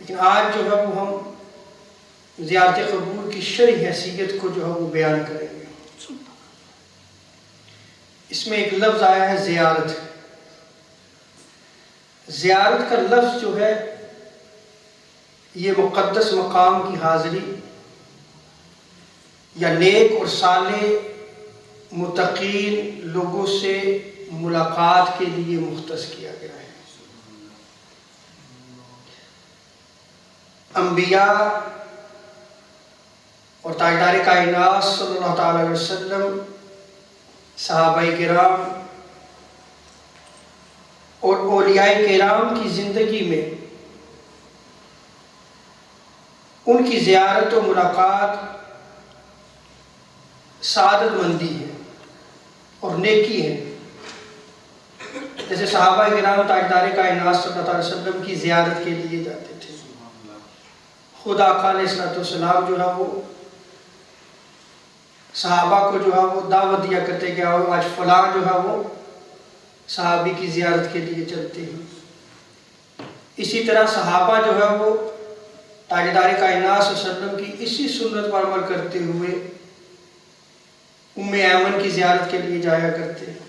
لیکن آج جو ہے وہ ہم زیارت قبور کی شرعی حیثیت کو جو ہے وہ بیان کریں گے۔ اس میں ایک لفظ آیا ہے زیارت۔ زیارت کا لفظ جو ہے یہ مقدس مقام کی حاضری یا نیک اور صالح متقین لوگوں سے ملاقات کے لیے مختص کیا گیا ہے۔ انبیاء اور تاجدار کائنات صلی اللہ تعالی علیہ وسلم، صحابہ کرام اور اولیاء کرام کی زندگی میں ان کی زیارت و ملاقات سعادت مندی ہے اور نیکی ہے۔ جیسے صحابہ کرام تاجدار کائنات صلی اللہ علیہ وسلم کی زیارت کے لیے جاتے تھے، خدا آقا علیہ السلام جو ہے وہ صحابہ کو جو ہے وہ دعوت دیا کرتے کہ آج فلاں جو ہے وہ صحابی کی زیارت کے لیے چلتے ہیں۔ اسی طرح صحابہ جو ہے وہ تاجدار کائنات صلی اللہ علیہ وسلم کی اسی سنت پر عمل کرتے ہوئے ام ایمن کی زیارت کے لیے جایا کرتے ہیں۔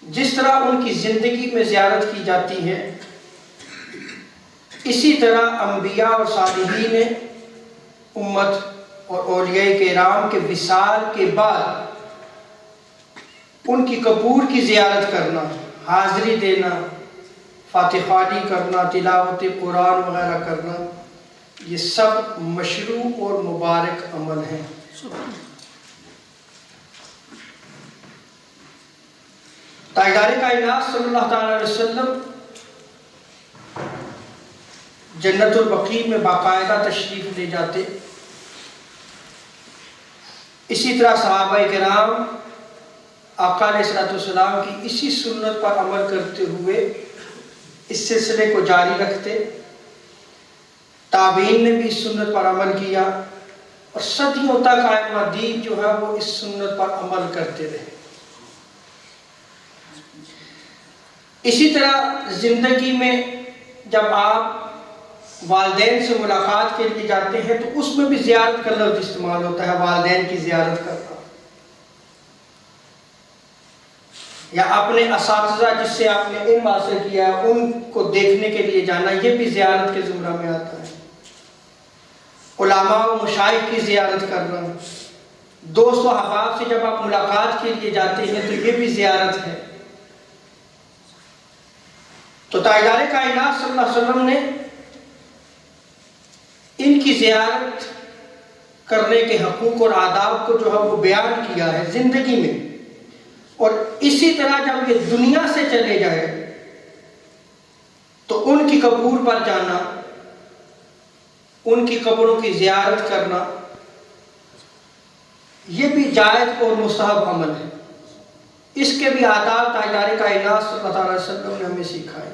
جس طرح ان کی زندگی میں زیارت کی جاتی ہے، اسی طرح انبیاء اور صالحین امت اور اولیاء کرام کے وصال کے بعد ان کی قبور کی زیارت کرنا، حاضری دینا، فاتح خوانی کرنا، تلاوت قرآن وغیرہ کرنا، یہ سب مشروع اور مبارک عمل ہیں۔ تاجدار کائنات صلی اللہ تعالی علیہ وسلم جنت البقیع میں باقاعدہ تشریف لے جاتے، اسی طرح صحابہ کرام آقا علیہ السلام کی اسی سنت پر عمل کرتے ہوئے اس سلسلے کو جاری رکھتے۔ تابعین نے بھی اس سنت پر عمل کیا اور صدیوں تک ائمہ دین جو ہے وہ اس سنت پر عمل کرتے رہے۔ اسی طرح زندگی میں جب آپ والدین سے ملاقات کے لیے جاتے ہیں تو اس میں بھی زیارت کا لفظ استعمال ہوتا ہے، والدین کی زیارت کرنا، یا اپنے اساتذہ جس سے آپ نے علم حاصل کیا ہے ان کو دیکھنے کے لیے جانا، یہ بھی زیارت کے زمرہ میں آتا ہے۔ علماء و مشائخ کی زیارت کرنا، دوست و احباب سے جب آپ ملاقات کے لیے جاتے ہیں تو یہ بھی زیارت ہے۔ تو تاجدار کائنات صلی اللہ علیہ وسلم نے ان کی زیارت کرنے کے حقوق اور آداب کو جو ہے وہ بیان کیا ہے زندگی میں، اور اسی طرح جب یہ دنیا سے چلے جائے تو ان کی قبور پر جانا، ان کی قبروں کی زیارت کرنا، یہ بھی جائز اور مستحب عمل ہے۔ اس کے بھی آداب تاجدار کائنات صلی اللہ علیہ وسلم نے ہمیں سکھائے۔